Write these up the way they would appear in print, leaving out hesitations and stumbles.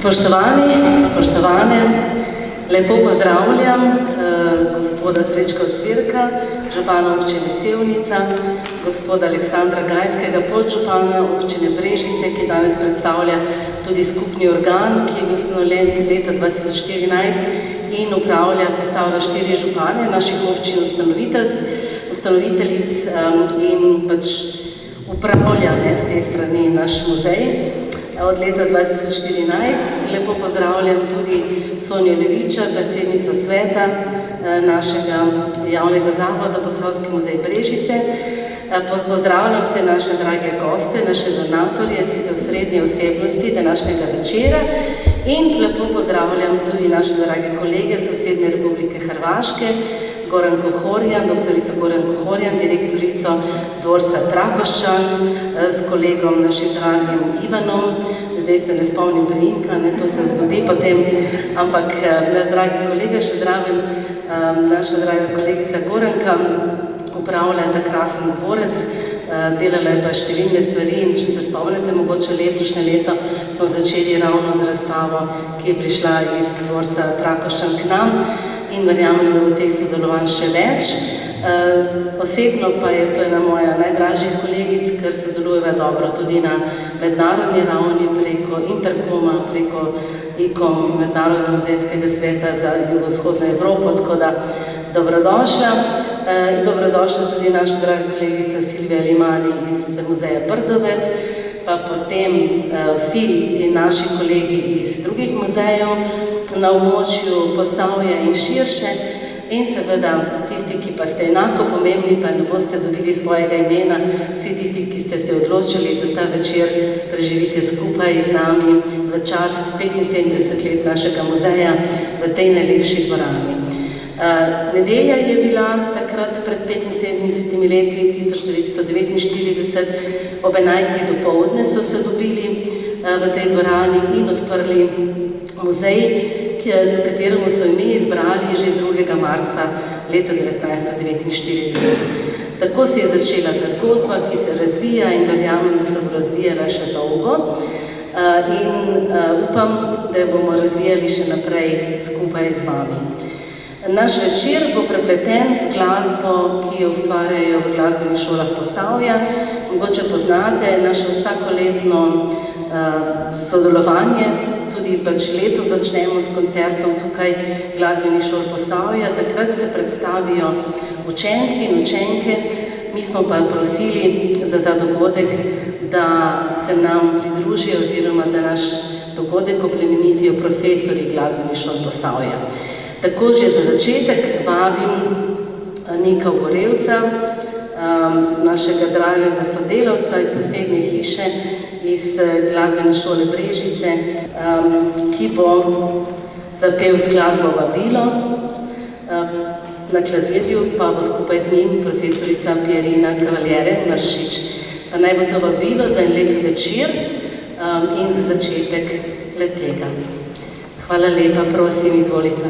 Spoštovani, spoštovane, lepo pozdravljam gospoda Srečka Ocvirka, župana občine Sevnica, gospoda Aleksandra Gajskega, podžupana občine Brežice, ki danes predstavlja tudi skupni organ, ki je bil ustanovljen leta 2014 in upravlja, sestavlja 4 župane naših občin ustanoviteljic in pač upravlja s te strani naš muzej od leta 2014. Lepo pozdravljam tudi Sonjo Leviča, predsednico sveta našega javnega zavoda Posavski muzej Brežice. Pozdravljam vse naše drage goste, naše donatorje, tiste osrednje osebnosti današnjega večera in lepo pozdravljam tudi naše drage kolege sosednje Republike Hrvaške, Goranko Horjan, doktorico Goranko Horjan, direktorico dvorca Trakoščan, s kolegom našim dragim Ivanom, zdaj se ne spomnim priimka, to se zgodi potem, ampak naš dragi kolega še zraven, naša draga kolegica Goranka, upravlja ta krasen dvorec, delala je pa številne stvari in če se spomnite, mogoče letošnje leto smo začeli ravno z razstavo, ki je prišla iz dvorca Trakoščan k nam in verjamem, da bo teh sodelovanj še več. Osebno pa je to ena moja najdražjih kolegic, ker sodelujeva dobro tudi na mednarodni ravni preko Interkoma, preko ICOM, Mednarodnega muzejskega sveta za jugovzhodno Evropo, tako da dobrodošla. Dobrodošla tudi naša draga kolegica Silvija Limani iz muzeja Brdovec, pa potem vsi naši kolegi iz drugih muzejev na območju Posavja in širše in seveda tisti, ki pa ste enako pomembni, pa ne boste dobili svojega imena, vsi tisti, ki ste se odločili, da ta večer preživite skupaj z nami v čast 75 let našega muzeja v tej najlepši dvorani. Nedelja je bila takrat pred 75 leti, 1949, ob 11. dopoldne so se dobili v tej dvorani in odprli muzej, kateremu so ime izbrali že 2. marca leta 1949. Tako se je začela ta zgodba, ki se razvija in verjamem, da se bo razvijala še dolgo in upam, da jo bomo razvijali še naprej skupaj z vami. Naš večer bo prepleten z glasbo, ki jo ustvarjajo v glasbenih šolah Posavja. Mogoče poznate naše vsakoletno sodelovanje, tudi pač leto začnemo s koncertom tukaj glasbenih šol Posavja. Takrat se predstavijo učenci in učenke, mi smo pa prosili za ta dogodek, da se nam pridružijo oziroma da naš dogodek oplemenitijo profesorji glasbenih šol Posavja. Tako že za začetek vabim Nika Ogorevca, našega dragega sodelavca iz sosednje hiše, iz glasbene šole Brežice, ki bo zapel skladbo Vabilo. Na klavirju pa bo skupaj z njim profesorica Pierina Cavaliere Mršič. Pa naj bo to vabilo za en lep večer in za začetek le-tega. Hvala lepa, prosim, izvolite.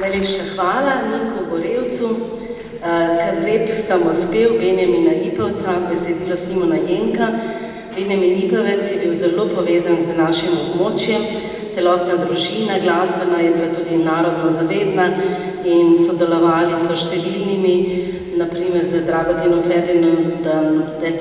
Najlepša hvala Niku Gorevcu, kar lep samospev Benjamina Ipavca, besedilo Simona Jenka. Benjamin Ipavec je bil zelo povezan z našim območjem, celotna družina glasbena je bila tudi narodno zavedna in sodelovali so številnimi, naprimer z Dragotinom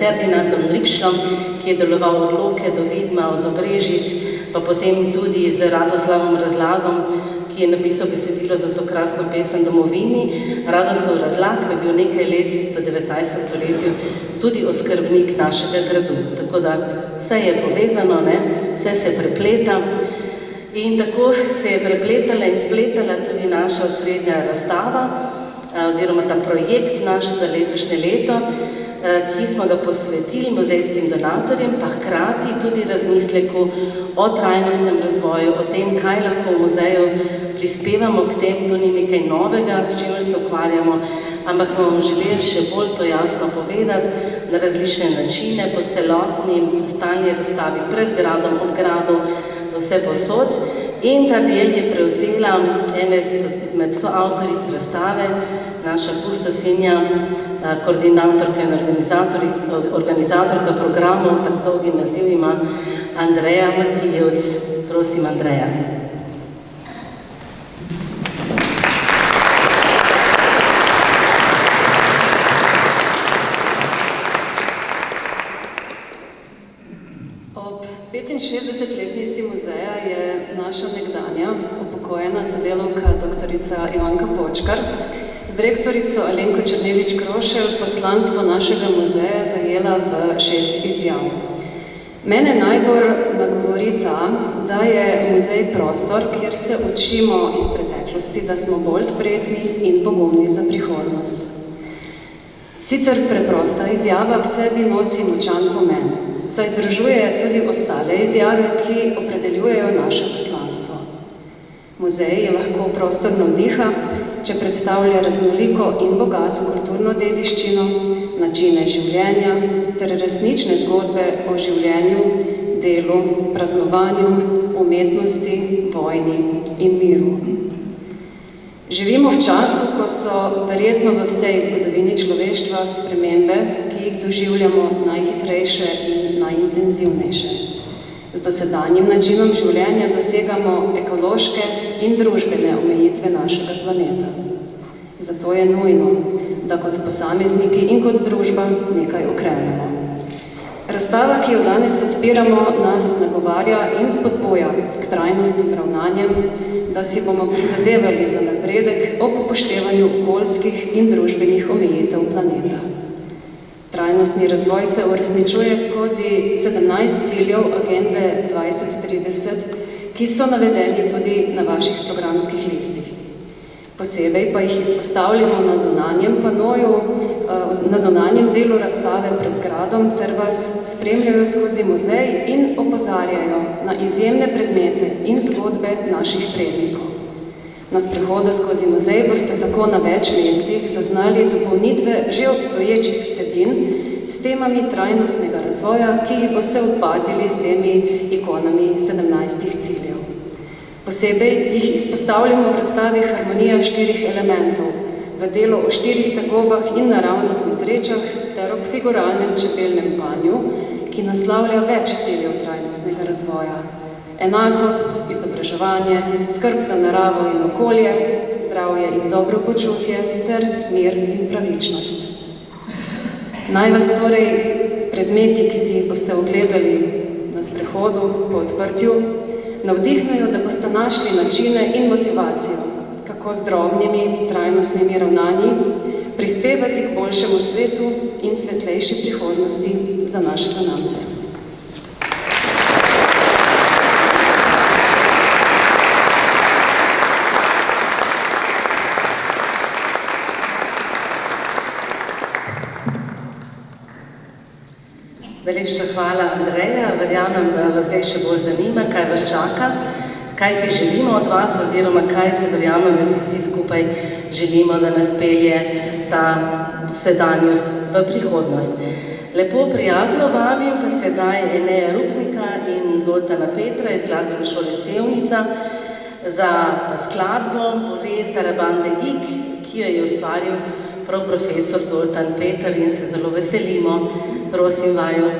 Ferdinandom Ripšlom, ki je deloval od Loke do Vidma, od Obrežic, pa potem tudi z Radoslavom Razlagom, ki je napisal besedilo za to krasno pesem Domovini. Radoslav Razlag je bil nekaj let v 19. stoletju tudi oskrbnik našega gradu. Tako da vse je povezano, vse se prepleta. In tako se je prepletala in spletala tudi naša osrednja razstava, oziroma ta projekt naš za letošnje leto, ki smo ga posvetili muzejskim donatorjem, pa hkrati tudi razmisleku o trajnostnem razvoju, o tem, kaj lahko v muzeju prispevamo k tem, to ni nekaj novega, s čimer se ukvarjamo, ampak smo vam želeli še bolj to jasno povedati na različne načine, po celotni stalni razstavi pred gradom, ob gradu, vse posod. In ta del je prevzela ena izmed soavtoric razstave, naša kustosinja, koordinatorka in organizatorka programov, tako dolgi naziv ima Andreja Matijevc. Prosim, Andreja. Ob 65-letnici muzeja je naša nekdanja upokojena sodelavka doktorica Ivanka Počkar z direktorico Alenko Černevič-Krošelj poslanstvo našega muzeja zajela v 6 izjav. Mene najbolj nagovori ta, da je muzej prostor, kjer se učimo iz preteklosti, da smo bolj spretni in pogumni za prihodnost. Sicer preprosta izjava v sebi nosi močan pomen, saj združuje tudi ostale izjave, ki opredeljujejo naše poslanstvo. Muzej je lahko prostor navdiha, če predstavlja raznoliko in bogato kulturno dediščino, načine življenja ter resnične zgodbe o življenju, delu, praznovanju, umetnosti, vojni in miru. Živimo v času, ko so verjetno v vsej zgodovini človeštva spremembe, ki jih doživljamo najhitrejše in najintenzivnejše. Z dosedanjim načinom življenja dosegamo ekološke in družbene omejitve našega planeta. Zato je nujno, da kot posamezniki in kot družba nekaj ukrenemo. Razstava, ki jo danes odpiramo, nas nagovarja in spodbuja k trajnostnim ravnanjem, da si bomo prizadevali za napredek ob upoštevanju okoljskih in družbenih omejitev planeta. Trajnostni razvoj se uresničuje skozi 17 ciljev Agende 2030, ki so navedeni tudi na vaših programskih listih. Posebej pa jih izpostavljamo na zunanjem panoju, na zunanjem delu razstave pred gradom, ter vas spremljajo skozi muzej in opozarjajo na izjemne predmete in zgodbe naših prednikov. Na sprehodu skozi muzej boste tako na več mestih zaznali dopolnitve že obstoječih vsebin s temami trajnostnega razvoja, ki jih boste opazili s temi ikonami 17 ciljev. Posebej jih izpostavljamo v razstavi Harmonija 4 elementov, v delu o 4 tegobah in naravnih nesrečah ter ob figuralnem čebelnem panju, ki naslavlja več ciljev trajnostnega razvoja. Enakost, izobraževanje, skrb za naravo in okolje, zdravje in dobro počutje ter mir in pravičnost. Naj vas torej predmeti, ki si jih boste ogledali na sprehodu po odprtju, navdihnejo, da boste našli načine in motivacijo, kako z drobnimi trajnostnimi ravnanji prispevati k boljšemu svetu in svetlejši prihodnosti za naše zanamce. Najlepša hvala, Andreja. Verjamem, da vas zdaj še bolj zanima, kaj vas čaka, kaj si želimo od vas, oziroma kaj se verjamem, da si vsi skupaj želimo, da nas pelje ta sedanjost v prihodnost. Lepo prijazno vabim pa sedaj Eneja Rupnika in Zoltana Petra iz Glasbene šole Sevnica Za skladbo pove Sarabande Gig, ki jo je ustvaril prav profesor Zoltan Peter in se zelo veselimo. Prosim vaju.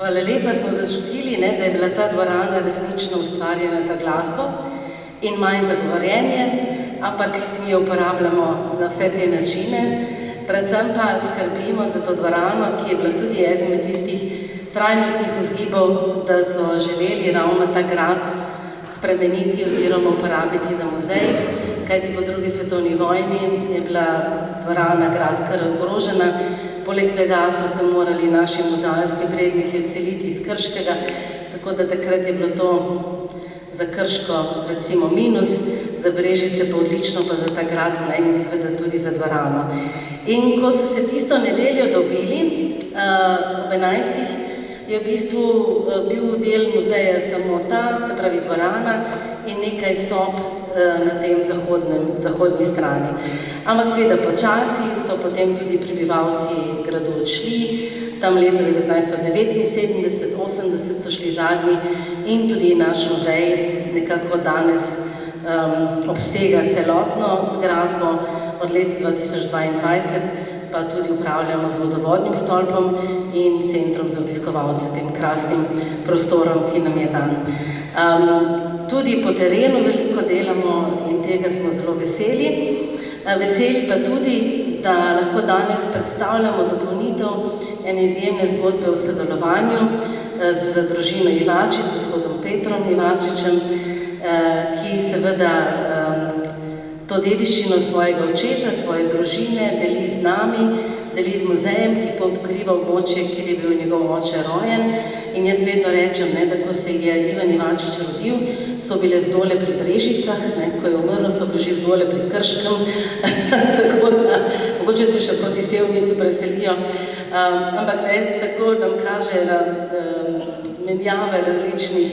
Hvala lepa, smo začutili, da je bila ta dvorana resnično ustvarjena za glasbo in manj za govorjenje, ampak mi jo uporabljamo na vse te načine. Predvsem pa skrbimo za to dvorano, ki je bila tudi eden med tistih trajnostnih vzgibov, da so želeli ravno ta grad spremeniti oziroma uporabiti za muzej, kajti po drugi svetovni vojni je bila dvorana grad kar ogrožena. Poleg tega so se morali naši muzealski predniki odseliti iz Krškega, tako da takrat je bilo to za Krško recimo minus, za Brežice pa odlično, pa za ta grad in seveda tudi za dvorano. In ko so se tisto nedeljo dobili, ob 11. je v bistvu bil del muzeja samo ta, se pravi dvorana in nekaj sob na tem zahodni strani. Ampak seveda počasi so potem tudi prebivalci gradu odšli, tam leta 1979, 80 so šli zadnji in tudi naš muzej nekako danes obsega celotno zgradbo od leta 2022, pa tudi upravljamo z vodovodnim stolpom in centrom za obiskovalce, tem krasnim prostorom, ki nam je dan. Tudi po terenu veliko delamo in tega smo zelo veseli. Veseli pa tudi, da lahko danes predstavljamo dopolnitev ene izjemne zgodbe o sodelovanju z družino Ivačič, z gospodom Petrom Ivačičem, ki seveda to dediščino svojega očeta, svoje družine deli z nami, deli z muzejem, ki pokriva območje, kjer je bil njegov oče rojen. In jaz vedno rečem, da ko se je Ivan Ivačič rodil, so bile zdole pri Brežicah, ko je umrl, so bile že zdole pri Krškem, tako da mogoče se še proti Sevnici preselijo. Ampak tako nam kaže menjave različnih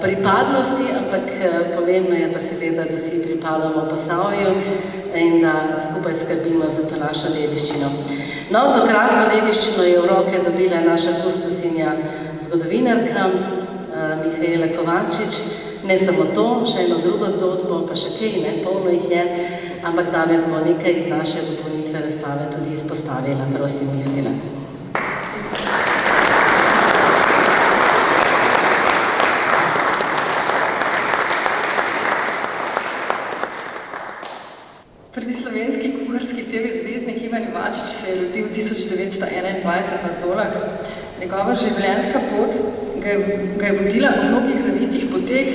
pripadnosti, ampak pomembno je pa seveda, da vsi pripadamo Posavju in da skupaj skrbimo za to našo dediščino. No, to krasno dediščino je v roke dobila naša kustosinja zgodovinarka Mihaela Kovačič. Ne samo to, še eno drugo zgodbo, pa še kaj, polno jih je, ampak danes bo nekaj iz naše dopolnitve razstave tudi izpostavila. Prosim, Mihaela. Prvi slovenski kuharski TV zvezdnik Ivan Ivačič se je rodil 1921 na Zdolah. Njegova življenjska pot ga je vodila po mnogih zavitih poteh,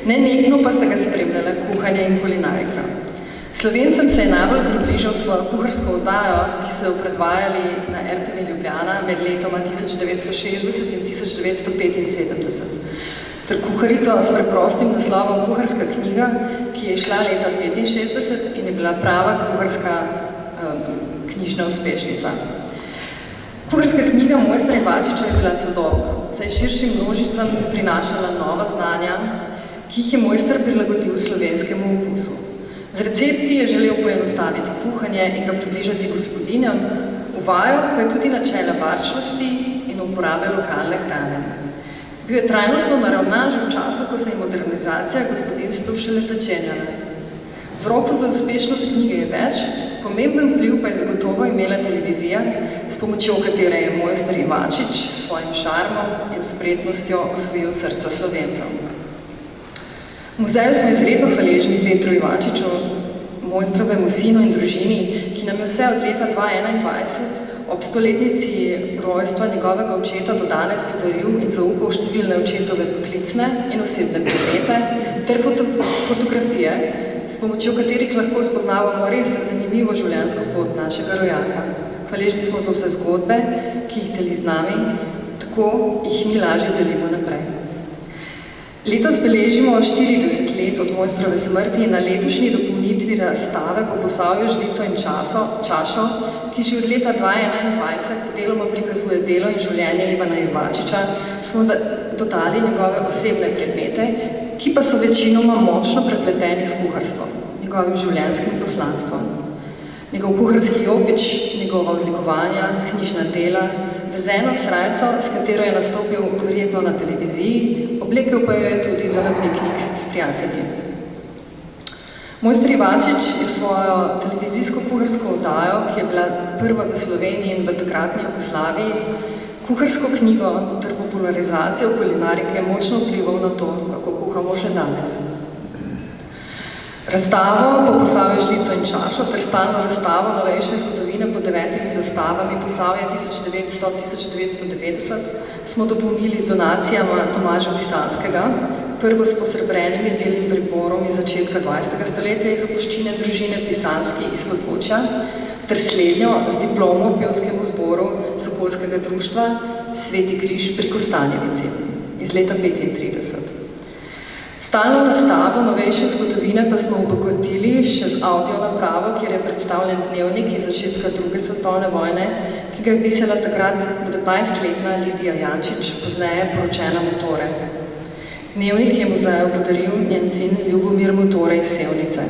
nenehno pa sta ga spremljala kuhanje in kulinarika. Slovencem se je najbolj približal svojo kuharsko oddajo, ki so jo predvajali na RTV Ljubljana med letoma 1960 in 1975. Ter kuharico s preprostim naslovom Kuharska knjiga, ki je šla leta 1965 in je bila prava kuharska knjižna uspešnica. Kuharska knjiga mojstra Ivačiča je bila sodobna, saj širšim množicam prinašala nova znanja, ki jih je mojster prilagodil slovenskemu okusu. Z recepti je želel poenostaviti kuhanje in ga približati gospodinjam, uvajal pa je tudi načela varčnosti in uporabe lokalne hrane. Bil je trajnostno naravnan že v času, ko se je modernizacija gospodinjstv šele začenjala. Vzrokov za uspešnost knjige je več, pomemben vpliv pa je zagotovo imela televizija, s pomočjo katere je mojster Ivačič s svojim šarmom in spretnostjo osvojil srca Slovencev. V muzeju smo izredno hvaležni Petru Ivačiču, mojstrovemu sinu in družini, ki nam je vse od leta 2021 ob 100-letnici rojstva njegovega očeta do danes podaril in zaupal številne očetove poklicne in osebne predmete ter fotografije, s pomočjo katerih lahko spoznavamo res zanimivo življenjsko pot našega rojaka. Hvaležni smo za vse zgodbe, ki jih deli z nami, tako jih mi lažje delimo naprej. Letos beležimo 40 let od mojstrove smrti in na letošnji dopolnitvi razstave po Posavju žlico in čašo, ki že od leta 2021 deloma prikazuje delo in življenje Ivana Ivačiča, smo dodali njegove osebne predmete, ki pa so večinoma močno prepleteni s kuharstvom, njegovim življenjskim poslanstvom. Njegov kuharski jopič, njegova odlikovanja, knjižna dela, vezeno srajco, s katero je nastopil verjetno na televiziji, oblekel pa jo je tudi za piknik s prijatelji. Mojster Ivačič je svojo televizijsko kuharsko oddajo, ki je bila prva v Sloveniji in v takratni Jugoslaviji, kuharsko knjigo ter popularizacijo kulinarike je močno vplival na to, kako kuhamo še danes. Razstavo po Posavju žlico in čašo ter stalno razstavo novejše zgodovine pod 9 zastavami Posavja 1900-1990 smo dopolnili z donacijama Tomaža Pisanskega, prvo s posrebrenim jedelnim priborom iz začetka 20. stoletja iz zapuščine družine Pisanski iz Podbočja, ter slednjo z diplomo v pevskemu zboru Sokolskega društva Sveti križ pri Kostanjevici iz leta 1935. Stalno razstavo novejše zgodovine pa smo obogatili še z audio napravo, kjer je predstavljen dnevnik iz začetka druge svetovne vojne, ki ga je pisala takrat 19-letna Lidija Jančič, pozneje poročena Motore. Dnevnik je muzeju podaril njen sin Ljubomir Motore iz Sevnice.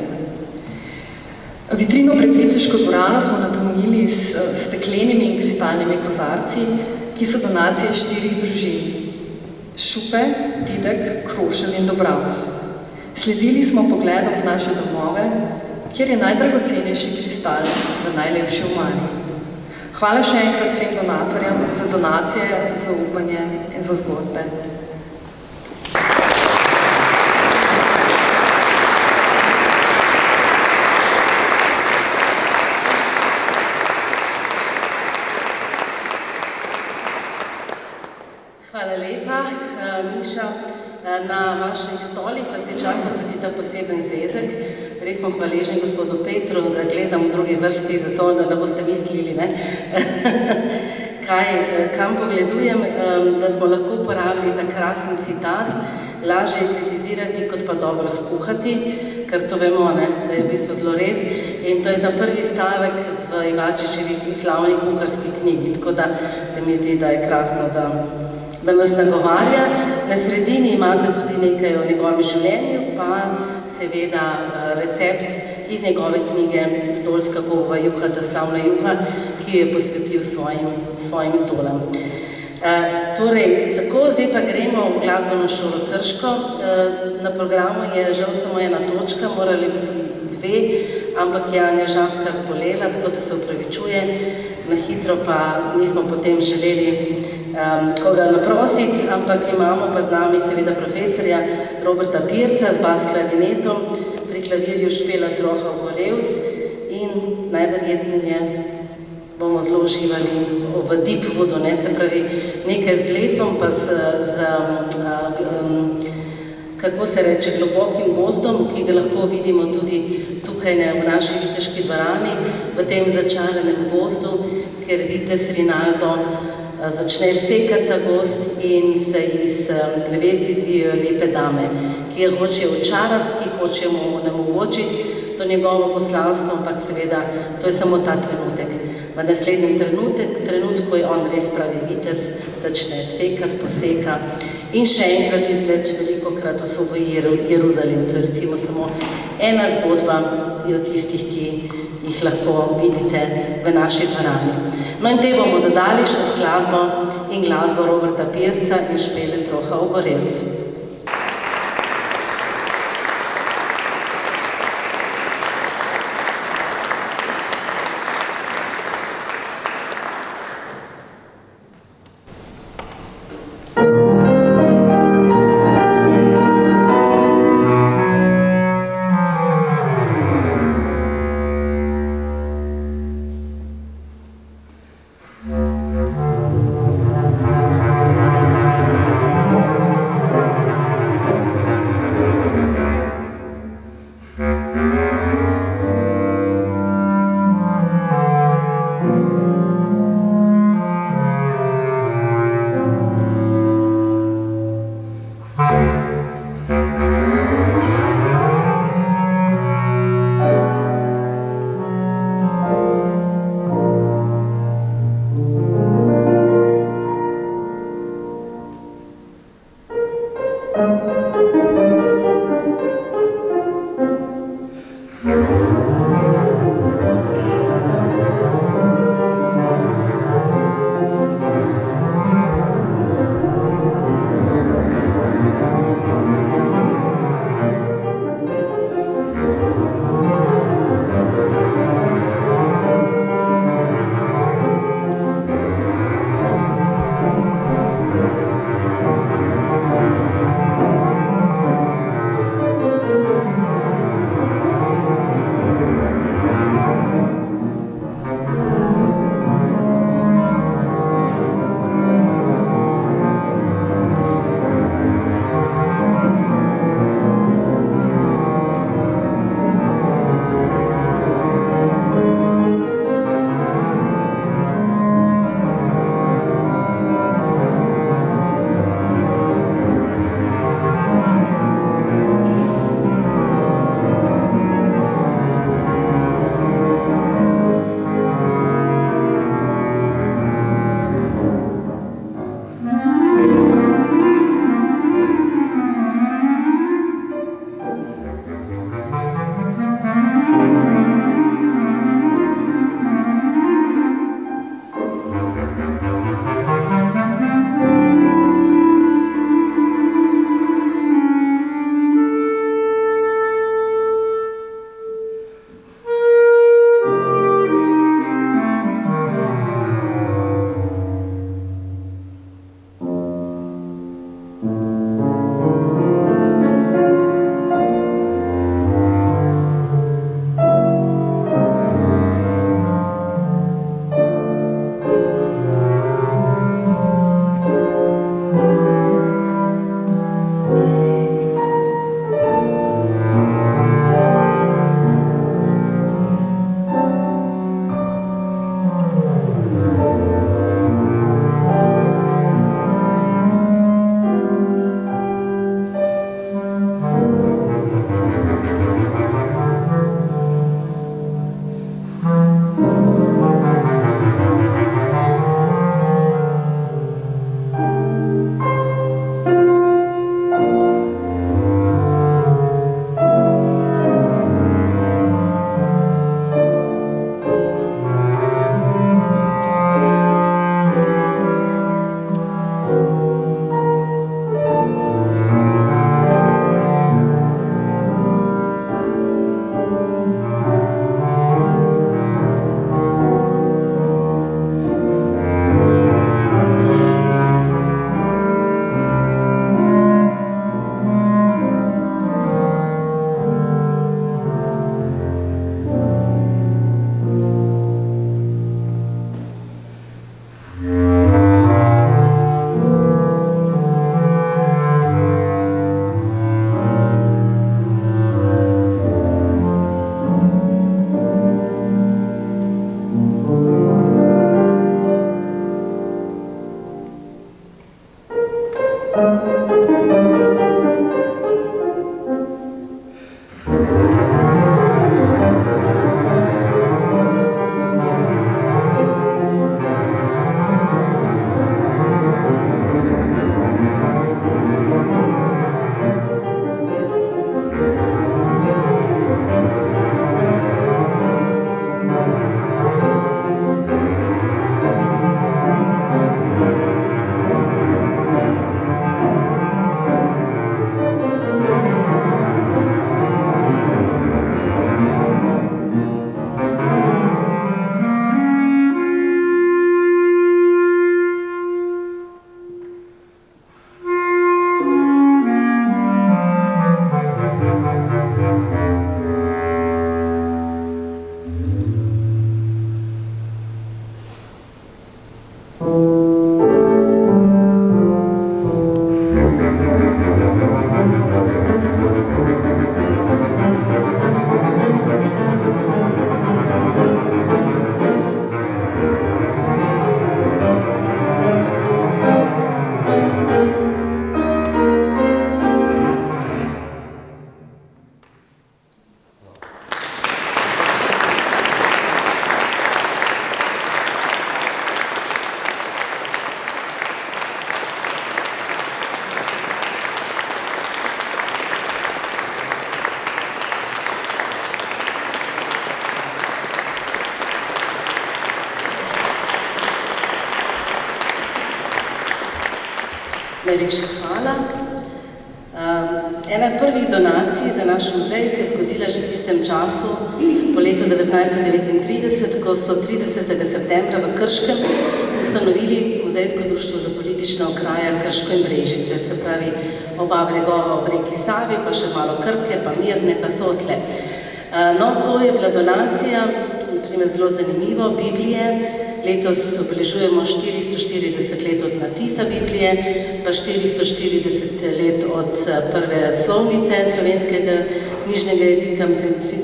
Vitrino pred Viteško dvorano smo napolnili s steklenimi in kristalnimi kozarci, ki so donacije 4 družin. Šupe, Tidek, Krošelj in Dobravc. Sledili smo pogledom v naše domove, kjer je najdragocenejši kristal v najlepši omari. Hvala še enkrat vsem donatorjem za donacije, za upanje in za zgodbe. Hvala lepa, Miša. Na vaših stolih vas je čakal tudi ta poseben zvezek. Res smo hvaležni gospodu Petru, ga gledam v drugi vrsti, zato da ne boste mislili, ne? Kam pogledujem, da smo lahko uporabili ta krasen citat, lažje je kritizirati, kot pa dobro skuhati, ker to vemo, ne? Da je v bistvu zelo res. In to je ta prvi stavek v Ivačičevi slavni kuharski knjigi, tako da se mi zdi, da je krasno, da nas nagovarja. Na sredini imate tudi nekaj o njegovem življenju, pa seveda recept iz njegove knjige Zdolska govova juha, ta slavna juha, ki jo je posvetil svojim zdolam. Torej, tako zdaj pa gremo v glasbeno šolo Krško. Na programu je žal samo ena točka, morali biti 2, ampak je Anja Žabkar zbolela, tako da se opravičuje. Na hitro pa nismo potem želeli koga naprositi, ampak imamo pa z nami seveda profesorja Roberta Pirca z bas klarinetom, pri klavirju Špela Troha-Ogorevc in najverjetneje bomo zelo uživali v Deepwoodu, ne, se pravi nekaj z lesom pa kako se reče, globokim gozdom, ki ga lahko vidimo tudi tukaj v naši viteški dvorani, v tem začaranem gozdu, ker vitez Rinaldo začne sekati ta gozd in se iz dreves izvijajo lepe dame, ki jo hočejo očarati, ki hočejo mu onemogočiti to njegovo poslanstvo, ampak seveda to je samo ta trenutek. V naslednjem trenutku je on res pravi vitez, začne sekati, poseka in še enkrat in velikokrat osvoboji Jeruzalem. To je recimo samo ena zgodba od tistih, ki jih lahko vidite v naši dvorani. No in te bomo dodali še skladbo in glasbo Roberta Pirca in Špele Troha-Ogorevc. Thank you. Najlepša hvala. Ena prvih donacij za naš muzej se je zgodila že v tistem času, po letu 1939, ko so 30. septembra v Krškem ustanovili Muzejsko društvo za politična okraja Krško in Brežice, se pravi oba bregova ob reki Savi, pa še malo Krke, pa Mirne, pa Sotle. No, to je bila donacija, naprimer zelo zanimivo, Biblije. Letos obeležujemo 440 let od natisa Biblije, pa 440 let od prve slovnice slovenskega knjižnega jezika,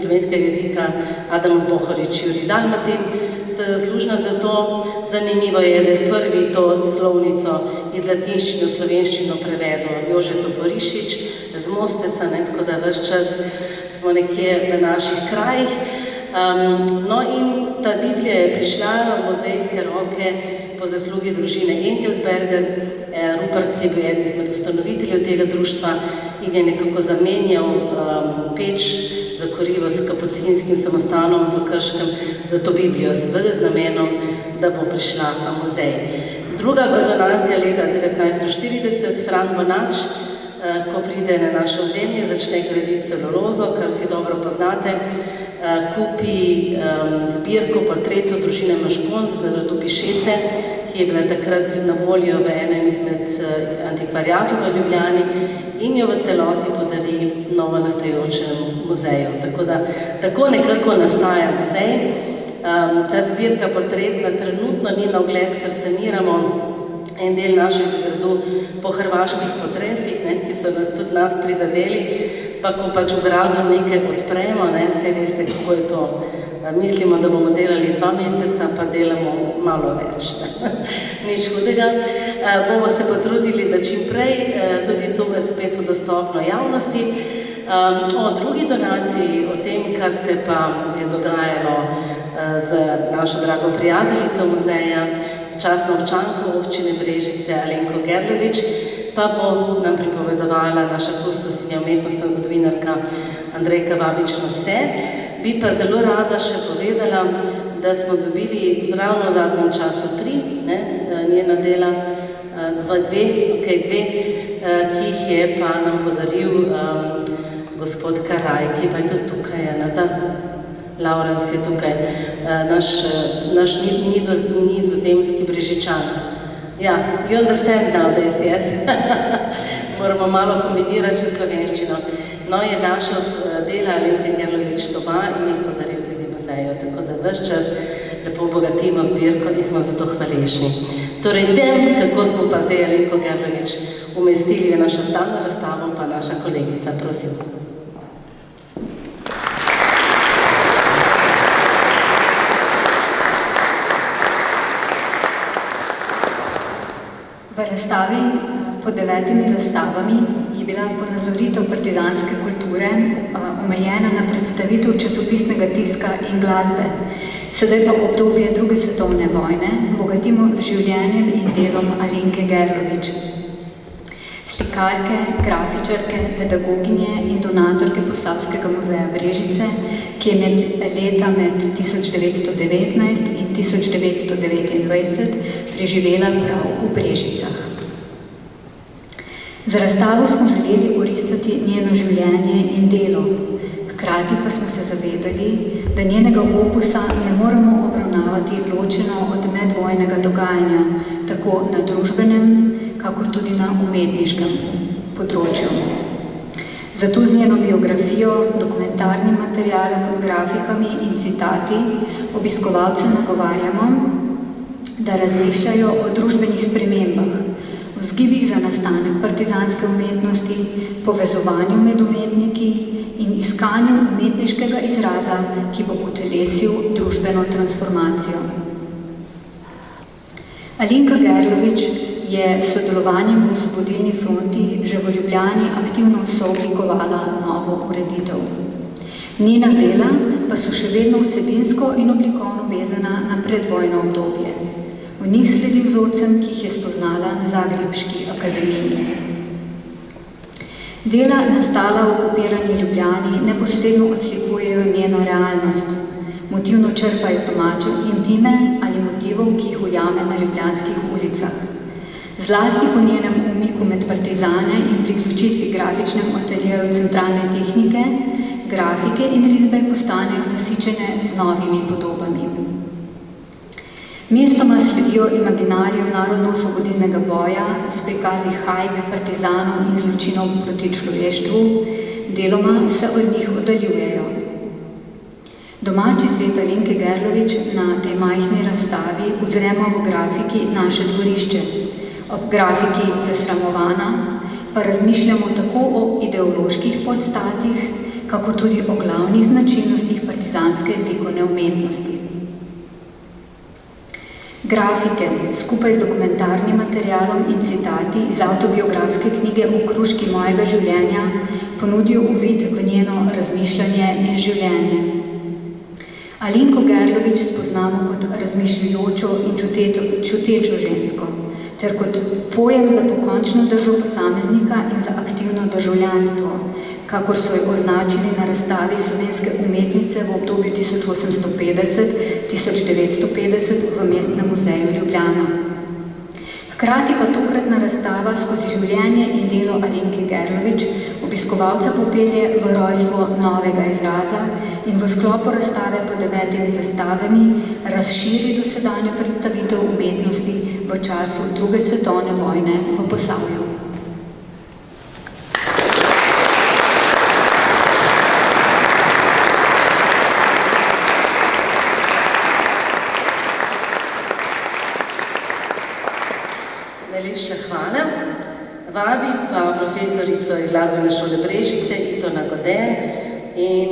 slovenskega jezika Adam Bohorič, Jurij Dalmatin sta zaslužna za to. Zanimivo je, da je prvi to slovnico iz latinščine v slovenščino prevedel Jože Toporišič z Mosteca, tako da ves čas smo nekje v naših krajih. No in ta Biblija je prišla v muzejske roke po zaslugi družine Enkelsberger. Rupert je bil eden izmed ustanoviteljev tega društva in je nekako zamenjal peč za kurivo s kapucinskim samostanom v Krškem za to Biblijo, seveda z namenom, da bo prišla v muzej. Druga donacija leta 1940, Fran Bonač, ko pride na naše ozemlje, začne graditi celulozo, kar si dobro poznate, kupi zbirko portretov družine Maškon z gradu Pišece, ki je bila takrat na voljo v enem izmed antikvariatov v Ljubljani in jo v celoti podari novo nastajajočemu muzeju. Tako nekako nastaja muzej. Ta zbirka portretna trenutno ni na ogled, ker saniramo en del našega gradu po hrvaških potresih, ki so tudi nas prizadeli, pa ko pač v gradu nekaj odpremo, vse veste, kako je to. Mislimo, da bomo delali 2 meseca, pa delamo malo več. Nič hudega. Bomo se potrudili, da čim prej tudi to je spet v dostopno javnosti. O drugi donaciji, o tem, kar se pa je dogajalo z našo drago prijateljico muzeja, častno občanko občine Brežice Alenko Gerlovič, pa bo nam pripovedovala naša kustosinja umetnostna zgodovinarka Andrejka Vabič-Nose. Bi pa zelo rada še povedala, da smo dobili ravno v zadnjem času 3 njena dela, 2, ki jih je pa nam podaril gospod Karaj, ki pa je tudi tukaj, Laurens je tukaj, naš nizozemski Brežičan. Ja, you understand nowadays, yes? Moramo malo kombinirati še slovenščino. No, je našel dela Alenke Gerlovič doma in jih podaril tudi muzeju, tako da ves čas lepo obogatimo zbirko in smo zato hvaležni. Torej, tem, kako smo pa zdaj Alenko Gerlovič umestili v našo stalno razstavo, pa naša kolegica, prosim. V razstavi pod 9 zastavami je bila ponazoritev partizanske kulture omejena na predstavitev časopisnega tiska in glasbe. Sedaj pa obdobje druge svetovne vojne bogatimo z življenjem in delom Alenke Gerlovič. Slikarke, grafičarke, pedagoginje in donatorke Posavskega muzeja Brežice, ki je leta med 1919 in 1929 preživela prav v Brežicah. Z razstavo smo želeli orisati njeno življenje in delo, hkrati pa smo se zavedali, da njenega opusa ne moremo obravnavati ločeno od medvojnega dogajanja, tako na družbenem, kakor tudi na umetniškem področju. Zato z njeno biografijo, dokumentarnim materialom, grafikami in citati obiskovalce nagovarjamo, da razmišljajo o družbenih spremembah, vzgibih za nastanek partizanske umetnosti, povezovanju med umetniki in iskanju umetniškega izraza, ki bo utelesil družbeno transformacijo. Alenka Gerlovič je s sodelovanjem v Osvobodilni fronti že v Ljubljani aktivno sooblikovala novo ureditev. Njena dela pa so še vedno vsebinsko in oblikovno vezana na predvojno obdobje. V njih sledi vzorcem, ki jih je spoznala na Zagrebški akademiji. Dela nastala v okupirani Ljubljani neposredno odslikujejo njeno realnost. Motivno črpa iz domače intime ali motivov, ki jih ujame na ljubljanskih ulicah. Zlasti po njenem umiku med partizane in priključitvi grafičnem ateljeju centralne tehnike, grafike in risbe postanejo nasičene z novimi podobami. Mestoma sledijo imaginarijev narodno-osvobodilnega boja s prikazi hajk, partizanov in zločinov proti človeštvu, deloma se od njih oddaljujejo. Domači svet Alenke Gerlovič na tej majhni razstavi uzremo v grafiki Naše dvorišče. Ob grafiki Zasramovana pa razmišljamo tako o ideoloških podstatih, kako tudi o glavnih značilnostih partizanske likovne umetnosti. Grafike, skupaj z dokumentarnim materialom in citati iz avtobiografske knjige Okruški mojega življenja, ponudijo uvid v njeno razmišljanje in življenje. Alenko Gerlovič spoznamo kot razmišljujočo in čutečo žensko, ter kot pojem za pokončno držo posameznika in za aktivno državljanstvo, kakor so jo označili na razstavi slovenske umetnice v obdobju 1850-1950 v Mestnem muzeju Ljubljana. Hkrati pa tokratna razstava skozi življenje in delo Alenke Gerlovič obiskovalca popelje v rojstvo novega izraza in v sklopu razstave pod 9 zastavami razširi dosedanjo predstavitev umetnosti v času druge svetovne vojne v Posavju. Najlepša hvala. Vabim pa profesorico iz Glasbene šole Brežice, Itona Gode in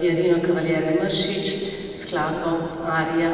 Pierino Cavaliere Mršič, skladbo Arija.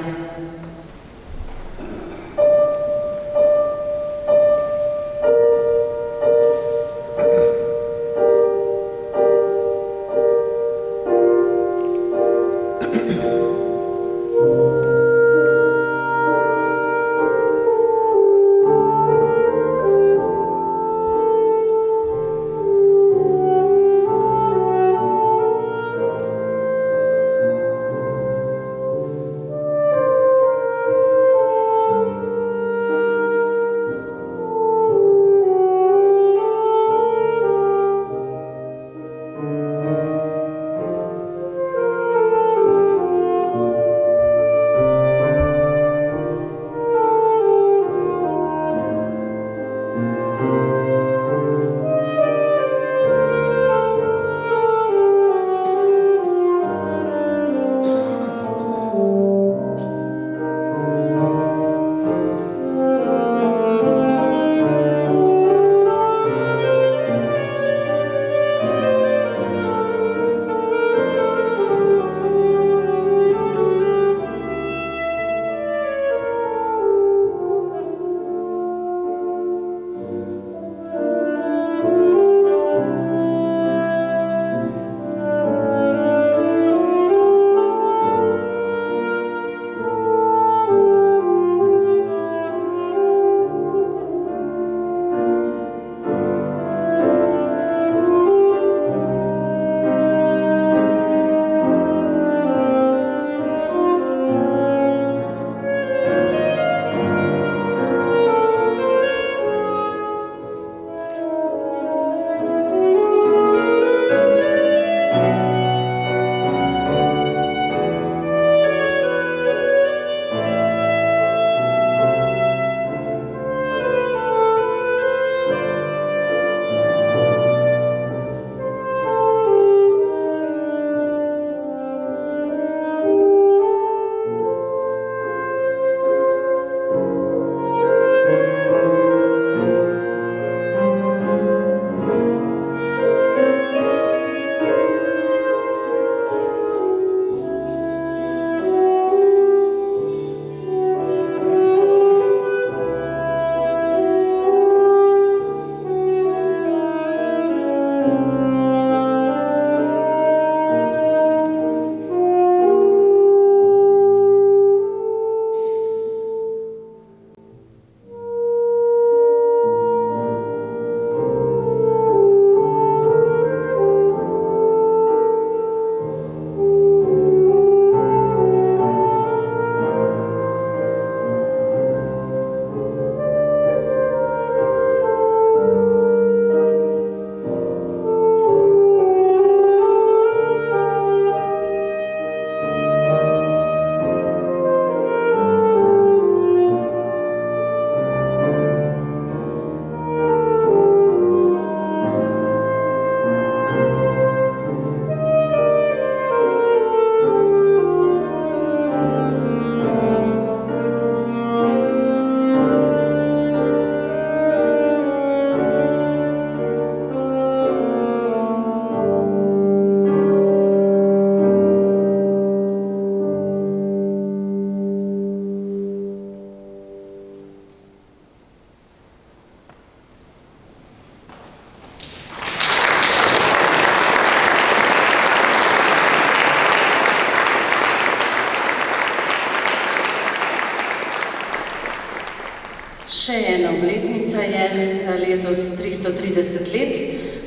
Še ena obletnica je letos 330 let,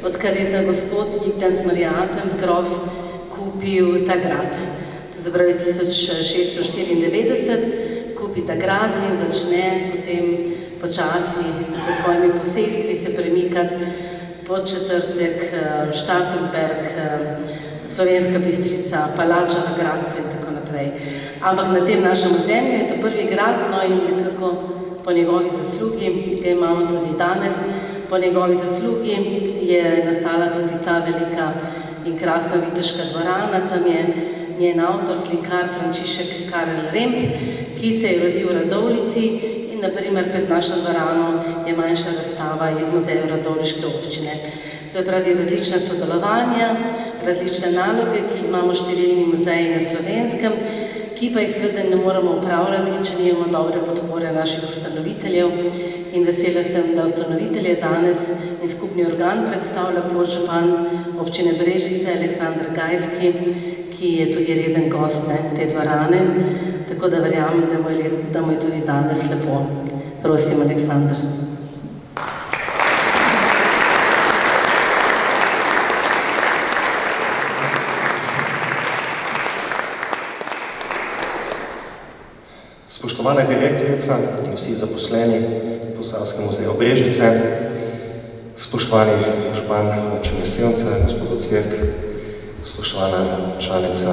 odkar je ta gospod Ignaz Marjatens grof kupil ta grad. To se pravi 1694 kupi ta grad in začne potem počasi s svojimi posestvi se premikati Podčetrtek, Štatenberg, Slovenska Bistrica, Palača na Gradcu in tako naprej. Ampak na tem našem ozemlju je to prvi grad, no in nekako po njegovi zaslugi, ga imamo tudi danes, po njegovi zaslugi je nastala tudi ta velika in krasna viteška dvorana, tam je njen avtor, slikar Frančišek Karel Remb, ki se je rodil v Radovljici in naprimer pred našo dvorano je manjša razstava iz muzeja Radovljiške občine. Se pravi različna sodelovanja, različne naloge, ki imamo številni muzeji na Slovenskem, ki pa jih seveda ne moremo upravljati, če nimamo dobre podpore naših ustanoviteljev. In vesela sem, da ustanovitelj je danes in skupni organ predstavlja podžupan občine Brežice, Aleksander Gajski, ki je tudi reden gost te dvorane, tako da verjamem, da mu je tudi danes lepo. Prosim, Aleksander. Spoštovana direktorica in vsi zaposleni v Posavskem muzeju Brežice, spoštovani župan občine Sevnica, gospod Cvirk, spoštovana članica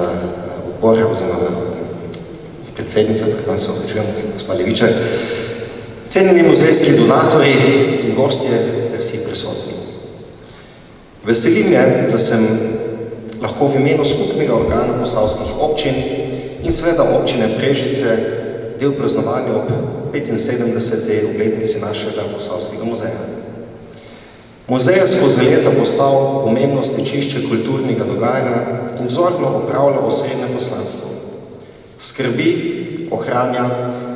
odbora oziroma predsednica, gospod Levičar, cenjeni muzejski donatorji in gostje ter vsi prisotni. Veseli me, da sem lahko v imenu skupnega organa posavskih občin in seveda občine Brežice del praznovanja ob 75. obletnici našega Posavskega muzeja. Muzej je skozi leta postal pomembno stičišče kulturnega dogajanja in vzorno opravlja osrednje poslanstvo. Skrbi, ohranja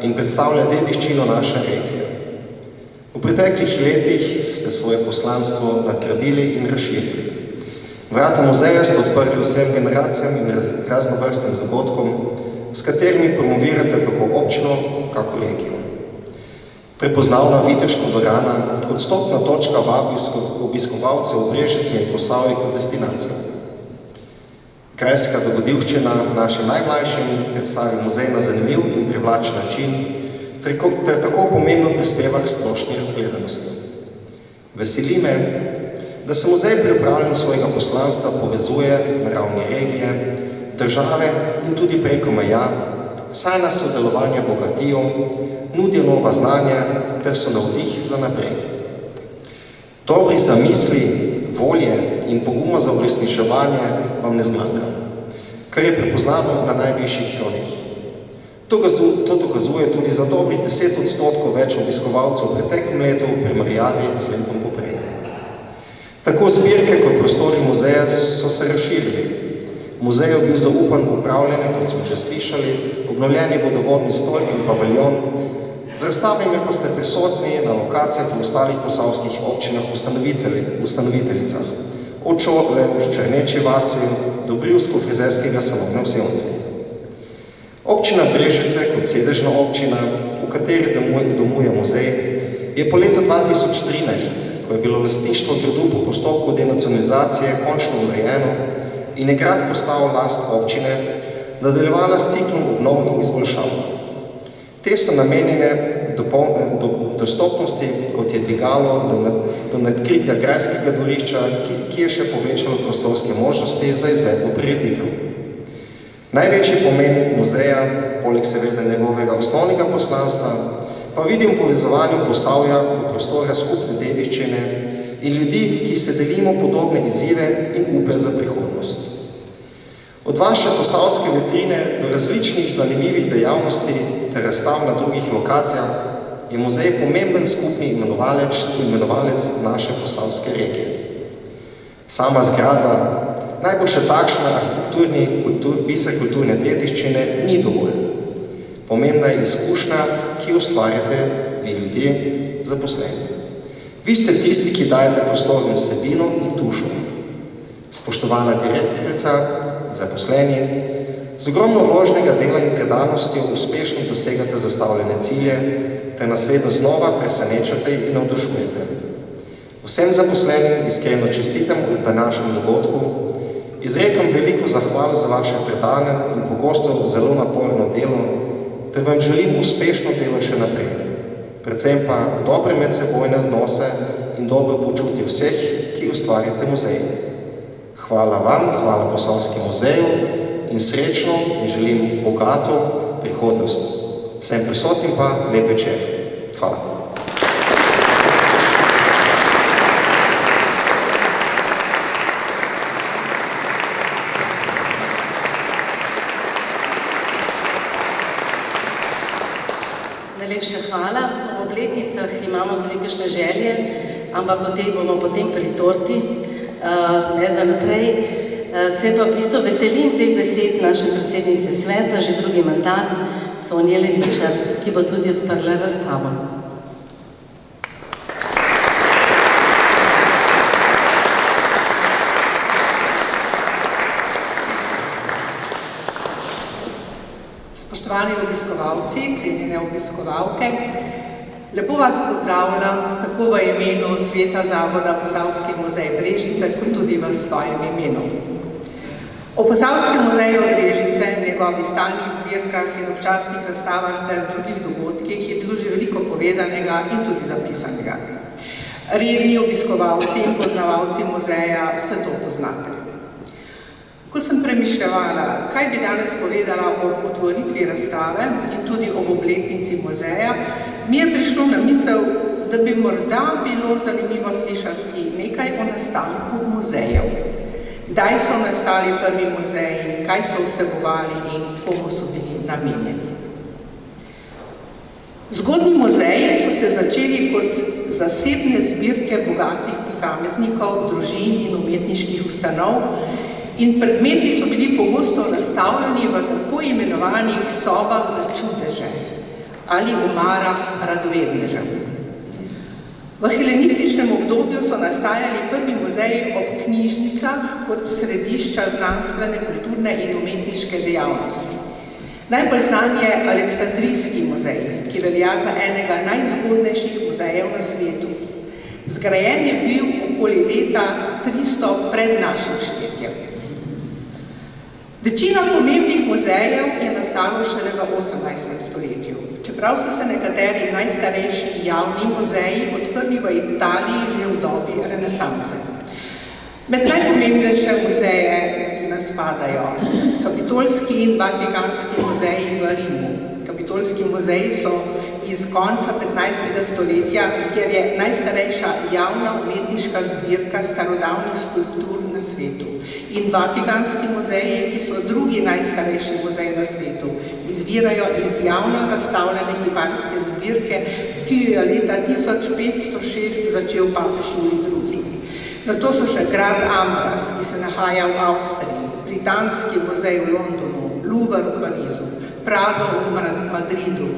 in predstavlja dediščino naše regije. V preteklih letih ste svoje poslanstvo nadgradili in razširili. Vrata muzeja ste odprli vsem generacijam in raznovrstnim dogodkom, s katerimi promovirate tako občino, kako regijo. Prepoznavna viteška dvorana kot stopna točka vabi obiskovalcev v Brežice in Posavje kot destinacijo. Krajska dogodivščina našim najmlajšim predstavi muzej na zanimiv in privlačen način ter tako pomembno prispeva k splošni razgledanosti. Veseli me, da se muzej pri upravljanju svojega poslanstva povezuje na ravni regije, države in tudi preko meja, saj nas sodelovanje bogatijo, nudijo nova znanja ter so navdih za naprej. Dobrih zamisli, volje in poguma za uresničevanje vam ne zmanjka, kar je prepoznano na najvišjih ravneh. To dokazuje tudi za dobrih 10% več obiskovalcev v preteklem letu v primerjavi z letom poprej. Tako zbirke kot prostori muzeja so se razširili. Muzej je bil zaupan v upravljanje, kot smo že slišali, obnovljeni vodovodni stolp in paviljon, z razstavami pa ste prisotni na lokacijah v ostalih posavskih občinah ustanoviteljicah, od Čorle, Črneči vasi do Brivsko-frizerskega salona v Sevnici. Občina Brežice kot sedežna občina, v kateri domuje muzej, je po letu 2013, ko je bilo lastništvo gradu po postopku denacionalizacije končno urejeno in je grad postal last občine, nadaljevala s ciklom obnov in izboljšav. Te so namenjene dostopnosti, kot je dvigalo do nadkritja grajskega dvorišča, ki je še povečalo prostorske možnosti za izvedbo prireditev. Največji pomen muzeja, poleg seveda njegovega osnovnega poslanstva, pa vidim povezovanju Posavja v prostore skupne dediščine in ljudi, ki se delimo podobne izzive in upe za prihodnost. Od vaše posavske vitrine do različnih zanimivih dejavnosti ter razstav na drugih lokacijah je muzej pomemben skupni imenovalec naše posavske regije. Sama zgradba, najbolj še takšna biser kulturne dediščine, ni dovolj. Pomembna je izkušnja, ki ustvarjate vi ljudje zaposleni. Vi ste tisti, ki dajete prostorno vsebino in dušo. Spoštovana direktorica, zaposleni, Z ogromno vložnega dela in predanostjo uspešno dosegate zastavljene cilje, ter nas vedno znova presenečate in navdušujete. Vsem zaposlenim iskreno čestitam v današnjem dogodku, izrekam veliko zahval za vaše predane in pogosto zelo naporno delo, ter vam želim uspešno delo še naprej. Predvsem pa dobre medsebojne odnose in dobro počutje vseh, ki ustvarjate muzej. Hvala vam, hvala Posavskemu muzeju in srečno in želim bogato prihodnost. Vsem prisotnim pa lep večer. Hvala. Najlepša hvala. V obletnicah imamo tudi kakšne želje, ampak o tej bomo potem pri torti, ne za naprej. Se pa v bistvu veselim teh besed naše predsednice sveta, že drugi mandat, Sonje Levičar, ki bo tudi odprla razstavo. Spoštovani obiskovalci, cenjene obiskovalke, lepo vas pozdravljam tako v imenu Sveta Zavoda Posavski muzej Brežice, kot tudi v svojem imenu. O Posavskem muzeju Brežice, njegovih stalnih zbirkah in občasnih razstavah ter drugih dogodkih je bilo že veliko povedanega in tudi zapisanega. Redni obiskovalci in poznavalci muzeja vse to poznate. Ko sem premišljala, kaj bi danes povedala ob otvoritvi razstave in tudi ob obletnici muzeja, mi je prišlo na misel, da bi morda bilo zanimivo slišati nekaj o nastanku muzejev. Kdaj so nastali prvi muzeji, kaj so vsebovali in komu so bili namenjeni. Zgodnji muzeji so se začeli kot zasebne zbirke bogatih posameznikov, družin in umetniških ustanov, in predmeti so bili pogosto nastavljeni v tako imenovanih sobah za čudeže ali omarah radovednežev. V helenističnem obdobju so nastajali prvi muzeji ob knjižnicah kot središča znanstvene, kulturne in umetniške dejavnosti. Najbolj znan je Aleksandrijski muzej, ki velja za enega najzgodnejših muzejev na svetu. Zgrajen je bil okoli leta 300 pred našim štetjem. Večina pomembnih muzejev je nastalo šele v 18. stoletju, čeprav so se nekateri najstarejši javni muzeji odprli v Italiji že v dobi renesanse. Med najpomembnejše muzeje spadajo Kapitolski in Vatikanski muzeji v Rimu. Kapitolski muzeji so iz konca 15. stoletja, kjer je najstarejša javna umetniška zbirka starodavnih skulptur na svetu. In Vatikanski muzeji, ki so drugi najstarejši muzej na svetu, izvirajo iz javno razstavljene kiparske zbirke, ki jo je leta 1506 začel papež Julij II. Nato so še grad Ambras, ki se nahaja v Avstriji, Britanski muzej v Londonu, Louvre v Parizu, Prado v Madridu,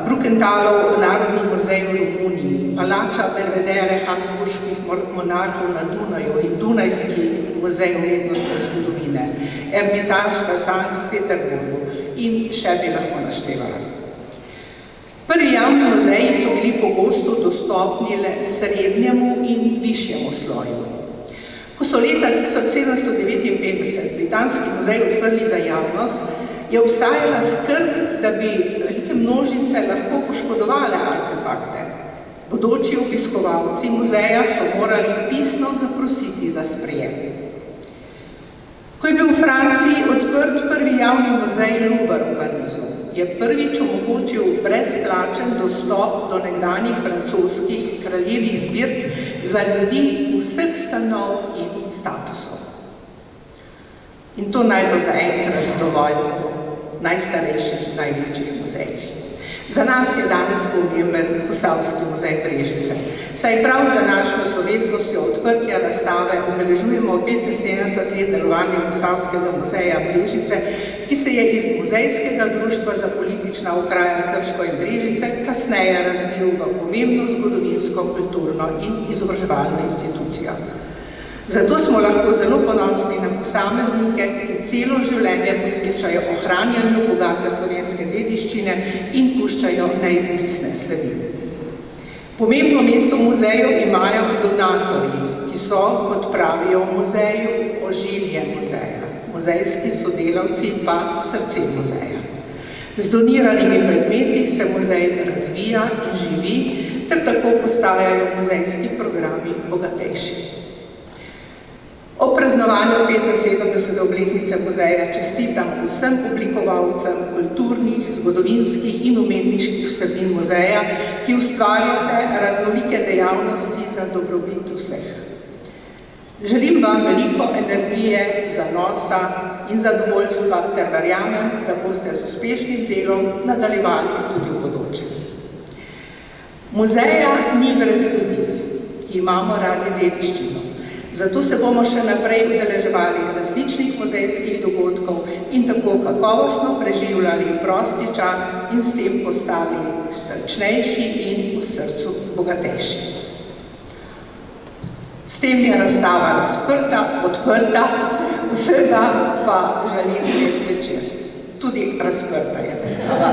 Brukentalov narodni muzej v Romuniji, Palača Belvedere habsburških monarhov na Dunaju in Dunajski muzej umetnostne zgodovine, Ermitaž v Sankt Peterburgu in še bi lahko naštevala. Prvi javni muzeji so bili pogosto dostopni le srednjemu in višjemu sloju. Ko so leta 1759 Britanski muzej odprli za javnost, je obstajala skrb, da bi velike množice lahko poškodovale artefakte. Bodoči obiskovalci muzeja so morali pisno zaprositi za sprejem. Ko je bil v Franciji odprt prvi javni muzej Louvre v Parizu, je prvič omogočil brezplačen dostop do nekdanjih francoskih kraljevih zbirk za ljudi vseh stanov in statusov. In to naj bo zaenkrat dovolj o najstarejših, največjih muzejih. Za nas je danes pomemben Posavski muzej Brežice, saj prav z današnjo slovesnostjo odprtja razstave obeležujemo 75 let delovanja Posavskega muzeja Brežice, ki se je iz Muzejskega društva za politična okraja Krško in Brežice kasneje razvil v pomembno zgodovinsko, kulturno in izobraževalno institucijo. Zato smo lahko zelo ponosni na posameznike, ki celo življenje posvečajo ohranjanju bogate slovenske dediščine in puščajo neizbrisne sledi. Pomembno mesto v muzeju imajo donatorji, ki so, kot pravijo v muzeju, ožilje muzeja. Muzejski sodelavci pa srce muzeja. Z doniranimi predmeti se muzej razvija in živi, ter tako postajajo muzejski programi bogatejši. Ob praznovanju 75. obletnice muzeja čestitam vsem oblikovalcem kulturnih, zgodovinskih in umetniških vsebin muzeja, ki ustvarjate raznolike dejavnosti za dobrobit vseh. Želim vam veliko energije, zanosa in zadovoljstva, ter verjamem, da boste z uspešnim delom nadaljevali tudi v bodoče. Muzeja ni brez ljudi, ki imamo radi dediščino. Zato se bomo še naprej udeleževali različnih muzejskih dogodkov in tako kakovostno preživljali prosti čas in s tem postali srčnejši in v srcu bogatejši. S tem je razstava odprta, vsega pa želim lep večer. Tudi razprta je razstava.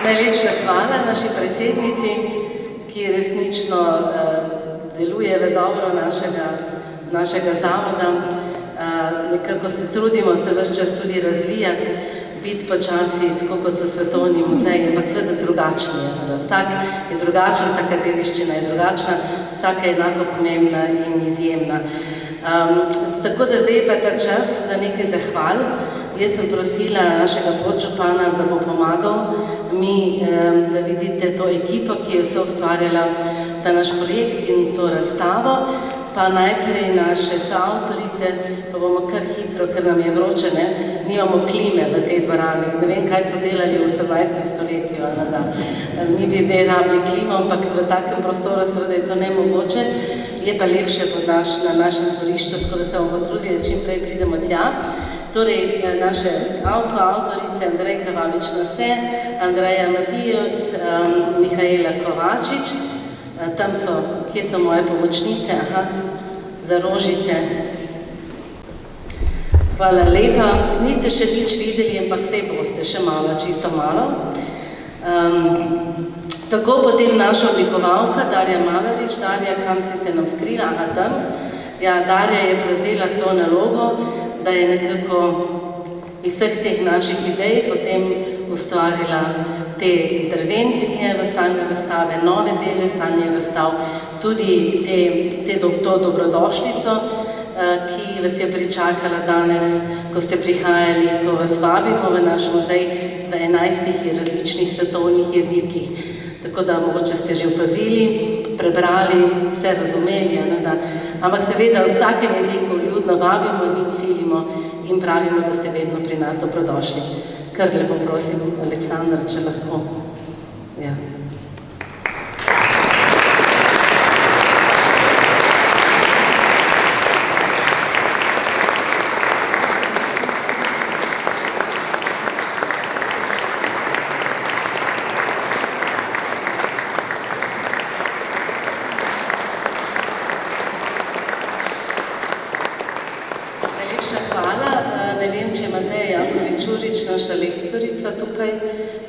Najlepša hvala naši predsednici, ki resnično deluje v dobro našega zavoda. Nekako se trudimo se ves čas tudi razvijati, biti počasi, tako kot so svetovni muzeji, ampak seveda drugačni. Vsak je drugačen, vsaka dediščina je drugačna, vsaka je enako pomembna in izjemna. Tako da zdaj pa ta čas za nekaj zahval. Jaz sem prosila našega podžupana, da bo pomagal mi, da vidite to ekipo, ki je vse ustvarjala ta naš projekt in to razstavo, pa najprej naše soavtorice, pa bomo kar hitro, ker nam je vroče, nimamo klime v tej dvorani. Ne vem, kaj so delali v 18. stoletju, da mi bi zdaj rabili klimo, ampak v takem prostoru seveda je to nemogoče. Je pa lepše na našem dvorišču, tako da se bomo potrudili, da čim prej pridemo tja. Torej, naše soavtorice Andrejka Vavič-Nase, Andreja Matijevc, Mihaela Kovačič, tam so, kje so moje pomočnice, za rožice. Hvala lepa. Niste še nič videli, ampak sej boste še malo, čisto malo. Tako potem naša oblikovalka, Darja Malarič. Darja, kam si se nam skrila? Tam. Ja, Darja je prevzela to nalogo, da je nekako iz vseh teh naših idej potem ustvarila te intervencije v stalne razstave, nove dele stalnih razstav, tudi to dobrodošlico, ki vas je pričakala danes, ko ste prihajali, ko vas vabimo v naš muzej v 11 različnih svetovnih jezikih. Tako da mogoče ste že opazili, prebrali, vse razumeli, ampak seveda v vsakem jeziku ljudno vabimo in cilimo in pravimo, da ste vedno pri nas dobrodošli. Kar lepo prosim, Aleksandar, če lahko. Ja. Naša lektorica tukaj,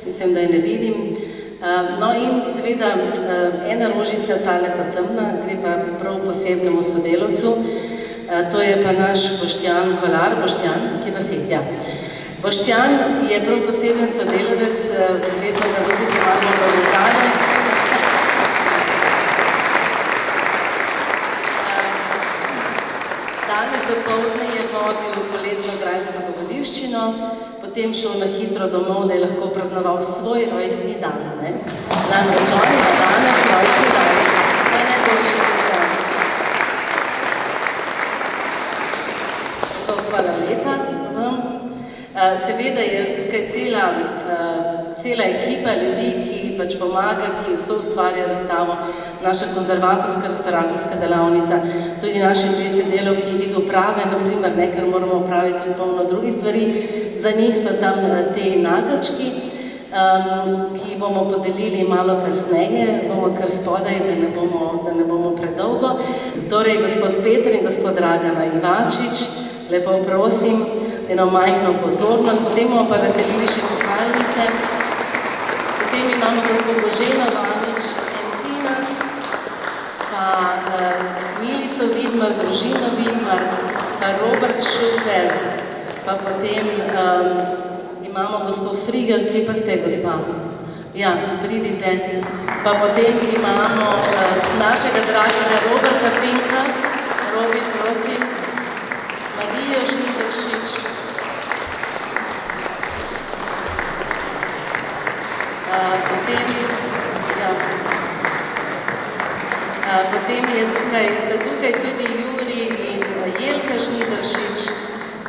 mislim, da je ne vidim. No in seveda ena rožica, taleta temna, gre pa prav posebnemu sodelavcu. To je pa naš Boštjan Kolar. Boštjan, kje pa si? Ja. Boštjan je prav poseben sodelavec, vedno ga vidite malo povezane. Danes dopoldne je vodil poletno grajsko dogodivščino, potem šel na hitro domov, da je lahko praznoval svoj rojstni dan. Namreč on ima danes rojstni dan. Najboljši Boštjan. Hvala lepa vam. Seveda je tukaj cela ekipa ljudi, ki pač pomaga, ki vse ustvarja razstavo. naša konzervatorska, restauratorska delavnica, tudi naši dve sodelavki iz uprave, naprimer, ker moramo upraviti tudi polno drugih stvari. Za njih so tam te nageljčki, ki bomo podelili malo kasneje, bomo kar spodaj, da ne bomo predolgo. Torej, gospod Peter in gospod Dragana Ivačič, lepo prosim, eno majhno pozornost, potem bomo pa razdelili še pokalnice. Potem imamo gospod Boženo Vanič, Encinas, pa Milico Vidmar, družino Vidmar, pa Robert Šufer, pa potem imamo gospod Frigel, kje pa ste, gospa? Ja, pridite. Pa potem imamo našega dragega Roberta Finka, Robi, prosim, Marijo Žnideršič, potem sta tukaj tudi Juri in Jelka Žnideršič,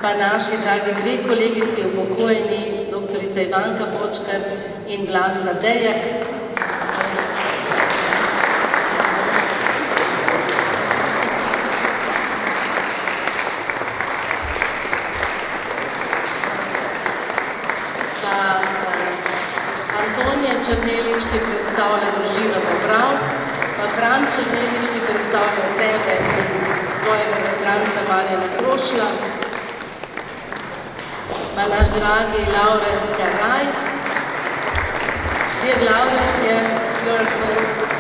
pa naši dragi dve kolegici upokojeni, doktorica Ivanka Počkar in Vlasta Dejak. Črnelič, ki predstavlja družino Bobravc, pa Franc Črnelič, ki predstavlja sebe in svojega bratranca Marjana Krošla, pa naš dragi Laurenc Karaj. Dear Laurenc, your quote.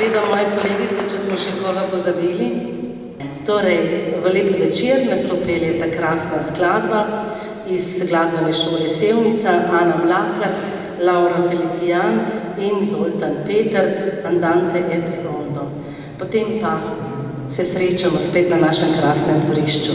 Gledam moje kolegice, če smo še koga pozabili. Torej, v lep večer nas popelje ta krasna skladba iz glasbene šole Sevnica, Ana Mlakar, Laura Felicijan in Zoltan Peter, Andante et Rondo. Potem pa se srečamo spet na našem krasnem dvorišču.